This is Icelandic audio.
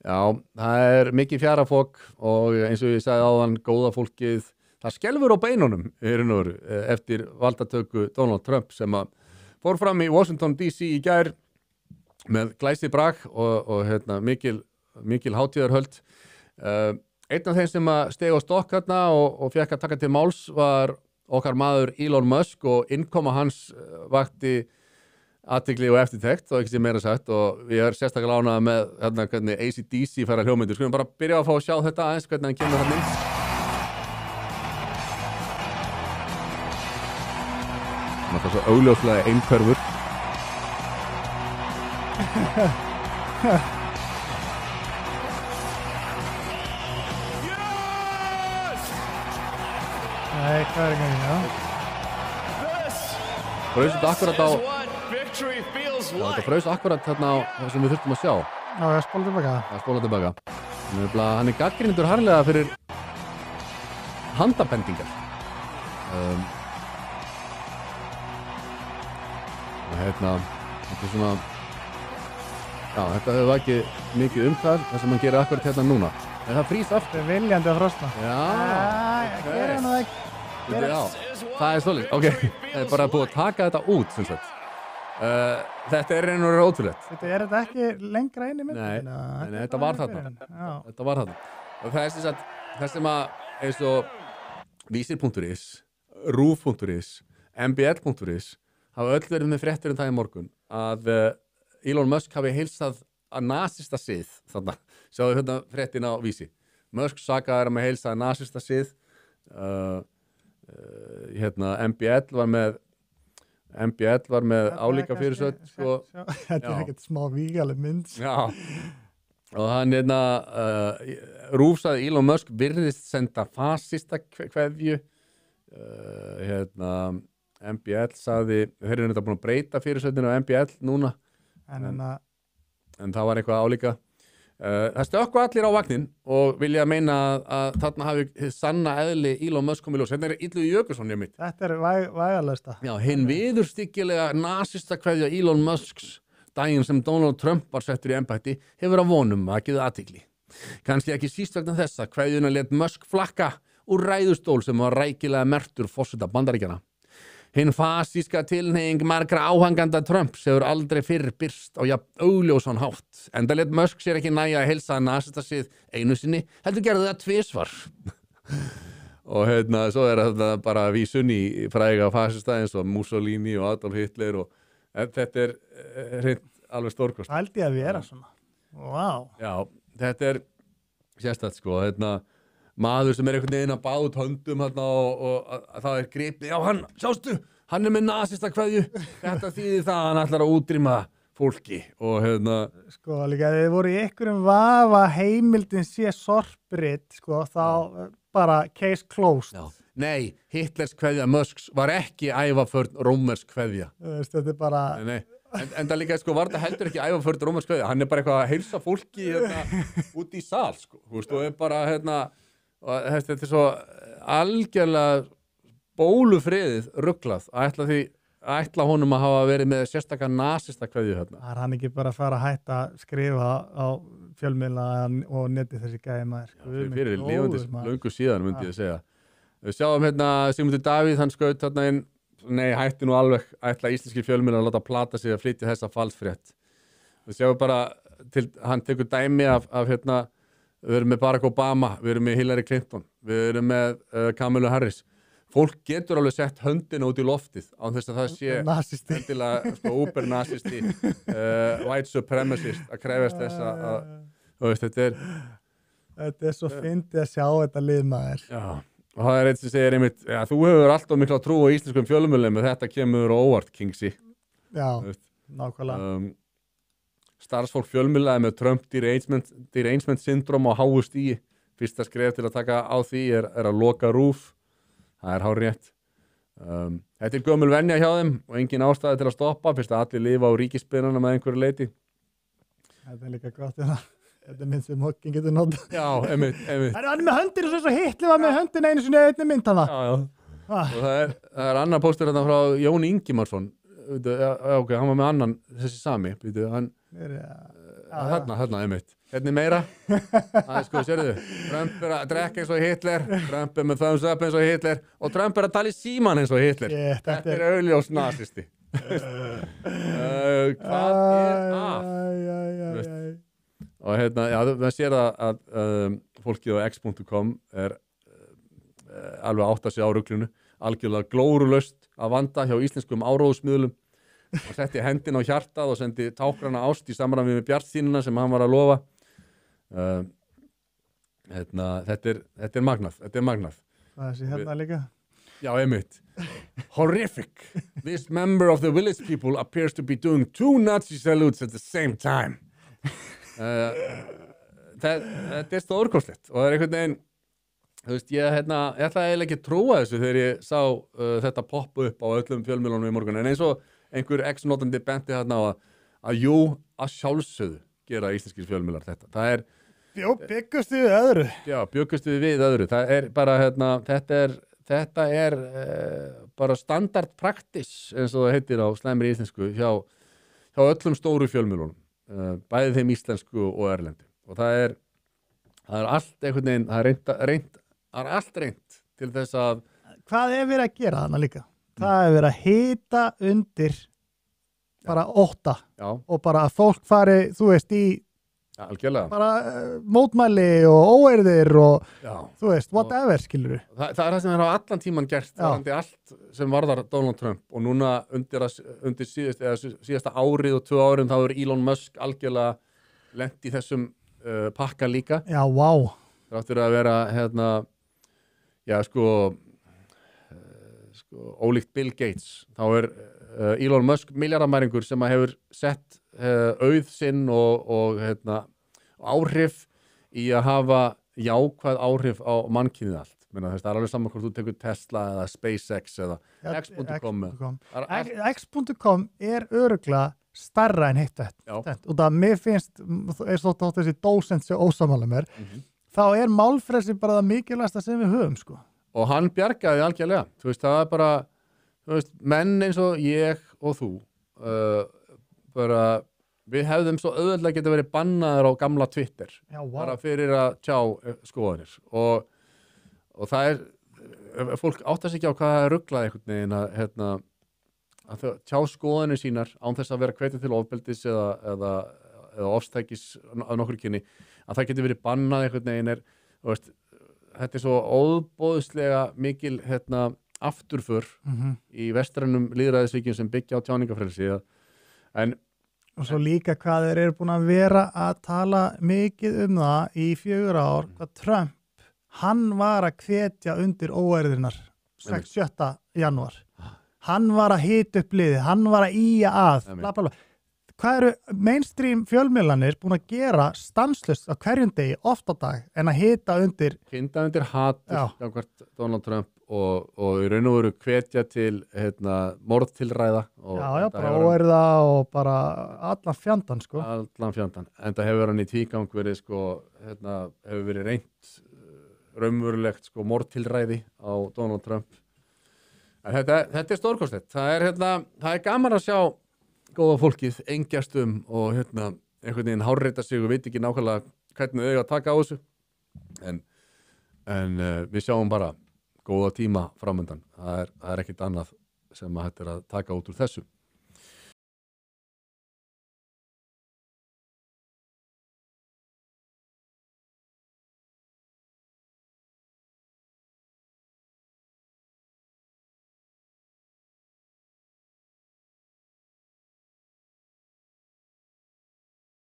Já, það mikið fjarafok og eins og ég sagði áðan, góða fólkið, það skelfur á beinunum eftir valdatöku Donald Trump sem að fór fram í Washington DC í gær með glæsi brag og mikil hátíðarhöld. Einn af þeim sem að steg á stokk þarna og fekk að taka til máls var okkar maður Elon Musk og innkoma hans vakti athygli og eftirtekt og ekki sem meira sagt og við erum sérstaklega ánægðir með hvernig AC/DC fara hljómyndir. Skulum bara byrja að fá að sjá þetta aðeins hvernig hann kemur hann inn. Hann er það svo augljóslega einhverfur. Nei, hvað er ekki það? Fraust þetta akkurat á þetta fraust akkurat þarna á það sem við þurftum að sjá. Já, ég spóla tilbaka. Það spóla tilbaka. Hann er gagnrýndur harðlega fyrir handabendingar. Þetta er svona þetta hefur vakið mikið umtal það sem hann gerir akkurat hérna núna. En það frýs aftur. Þetta er viljandi að frosna. Já. Ég gerir hann það ekki. Það er stólið. Ok, það er bara búið að taka þetta út sem sagt. Þetta er reynur ótrúlegt. Er þetta ekki lengra inn í myndina? Nei, þetta var þarna. Og það er sem sagt, það sem að eins og Vísir.is, RÚV.is, MBL.is hafa öll verið með fréttir það í morgun að Elon Musk hafi heilsað að nasista sið þarna. Sjáðu hérna fréttin á Vísi. Musk sakaður að heilsa að nasista sið. MBL var með álíka fyrirsögn sko. Þetta er ekkert smá vígaleg mynd. Já. Og hann RÚV sagði Elon Musk virðist senda fasista kveðju. MBL sagði þeir eru þetta búin að breyta fyrirsögninu á MBL núna. En það var eitthvað álíka. Það stökkva allir á vagnin og vilja meina að þarna hafi sanna eðli Elon Musk komið ljós. Þetta er Illugi Jökulsson ég mitt. Þetta er vægalaust. Já, hinn viðurstyggilega nasista kveðja Elon Musks daginn sem Donald Trump var settur í embætti hefur að vonum vakið athygli. Kannski ekki síst vegna þessa kveðjuna lét Musk flakka úr ræðustól sem var rækilega merktur forseta Bandaríkjanna. Hinn fasíska tilhneiging margra áhanganda Trumps hefur aldrei fyrr birst á augljósan hátt. Enda lét Musk sér ekki nægja að heilsa nasista sið einu sinni, heldur gerði það tvisvar. Og svo er þetta bara vísun í fræga fasista eins og Mussolini og Adolf Hitler og þetta er hreint alveg stórkost. Það held ég að vera svona. Vá. Já, þetta er sérstætt sko, maður sem einhvern veginn að báð höndum og það er gripið, já hann, sjástu, hann er með nasista kveðju, þetta þýðir það að hann ætlar að útrýma fólki og Sko líka, þið voru í einhverjum vafa heimildin sé sorprit, sko, þá bara case closed. Já. Nei, Hitlers kveðja Musks var ekki ævaförn rómversk kveðja. Þetta er bara... Nei. En það líka, sko, var þetta heldur ekki ævaförn rómversk kveðja, hann er bara eitthvað að heilsa fólki út í sal, sko, og er bara, og þetta er svo algjörlega bólufriðið ruglað að ætla honum að hafa verið með sérstakka nasista kveðju hérna. Það er hann ekki bara að fara að hætta að skrifa á fjölmiðla og neti þessi gæði maður. Fyrir lifandis löngu síðan myndi ég segja. Við sjáum Sigmundur Davíð, hann skaut hérna inn, nei hætti nú alveg, ætla íslenski fjölmiðlar að láta plata sig að flytja þessa falsfrétt. Við sjáum bara, hann tekur dæmi af við erum með Barack Obama, við erum með Hillary Clinton, við erum með Kamala Harris. Fólk getur alveg sett höndina út í loftið án þess að það sé endilega úbernasisti, white supremacist að krefast þess að þetta er svo fyndið að sjá þetta lið maður. Já, og það er eitt sem segir einmitt, já, þú hefur alltaf mikla trú á íslenskum fjölmiðlum en þetta kemur á óvart, Kingsi. Já, nákvæmlega. Starfsfólk fjölmiðlaði með Trump derangement syndrom á háu stigi. Fyrsta skref til að taka á því er að loka RÚV. Það er hárrétt. Þetta er gömul venja hjá þeim og engin ástæði til að stoppa fyrst að allir lifa á ríkisspyrnana með einhverju leyti. Þetta er líka gott þetta er mynd sem Hokkin getur notað. Já, einmitt. Hann er með höndin og svo Hitler var með höndin einu sinni einni mynd hana. Já. Og það er annar póstur hérna frá Jón Ingimarsson. Ok, hann var með annan þessi sami. Þarna, einmitt. hérna meira það er sko, sérðu Trump er að drekka eins og Hitler Trump er með thumbs up eins og Hitler og Trump er að tala í síman eins og Hitler þetta er augljós nasisti hvað er að og hérna, já, maður sér að fólkið á x.com er alveg átt að sé á ruglunu algjörlega glórulaust að vanda hjá íslenskum áróðsmiðlum og setti hendin á hjartað og sendi tákrana ást í samræmi með bjartsýnina sem hann var að lofa þetta er magnað það sé hérna líka já, einmitt horrific, this member of the village people appears to be doing 2 Nazi salutes at the same time þetta er stórkostlegt og það er einhvern veginn þú veist, ég ætlaði eiginlega ekki að trúa þessu þegar ég sá þetta poppa upp á öllum fjölmiðlunum í morgun en eins og einhver ex-notandi benti þarna á að jú, að sjálfsögðu gera íslenskir fjölmiðlar þetta það er byggust við öðru já, bjöggust við öðru það er bara, þetta er bara standard practice eins og það heitir á slæmri íslensku hjá öllum stóru fjölmiðlunum bæði þeim íslensku og erlendi og það er allt einhvern veginn það er allt reynt til þess að hvað er verið að gera þarna líka? Það er verið að hita undir bara 8 já, og bara að fólk fari, þú veist, í algjörlega bara mótmæli og óeirðir og já. þú veist, whatever, skilur við. Það er það sem er á allan tíman gert varðandi allt sem varðar Donald Trump og núna undir síðasta árið og 2 árin þá er Elon Musk algjörlega lent í þessum pakka líka. Já, wow. Þáttur að vera já, sko ólíkt Bill Gates þá er Elon Musk milljarðamæringur sem að hefur sett auð sinn og áhrif í að hafa jákvæð áhrif á mannkynið allt. Það er alveg saman hvort þú tekur Tesla eða SpaceX eða X.com. X.com er örugglega stærra en hitt þetta. Og það mér finnst, eins og þótt þessi dósent sem ósamála mér, þá er málfrelsi bara það mikilvægasta sem við höfum, sko. Og hann bjargaði algjörlega. Þú veist, það er bara, þú veist, menn eins og ég og þú, bara, við hefðum svo auðvitað geta verið bannaðir á gamla Twitter. Já, wow. Bara fyrir að tjá skoðanir. Og það er, fólk áttast ekki á hvað það er ruglað einhvern veginn að tjá skoðanir sínar án þess að vera hvetjað til ofbeldis eða ofstækis af nokkru kynni, að það getur verið bannað einhvern veginn veist, þetta er svo óboðslega mikil afturför í vestrænum lýðræðisríkjum sem byggja á tjáningafrelsi en og svo líka hvað þeir eru búin að vera að tala mikið það í 4 ár, hvað Trump hann var að hvetja undir óeirðirnar 7. janúar hann var að hita upp liðið, hann var að ýja að bla bla bla. Hvað eru mainstream fjölmiðlanir búin að gera stanslaust á hverjum degi, oft á dag, en að hita undir hatur gangvart Donald Trump og í raun og veru hvetja til morðtilræða já, bara óeirða og bara allan fjandan, sko. Allan fjandan, en það hefur hann í tvígang verið, sko, hefur verið reynt raunverulegt, sko, morðtilræði á Donald Trump. En þetta er stórkostlegt. Það er gaman að sjá góða fólkið engjast og einhvern veginn hárreita sig og veit ekki nákvæmlega hvernig þau að taka á þessu. En við sjáum bara góða tíma framöndan. Það er ekkert annað sem að þetta er að taka út úr þessu.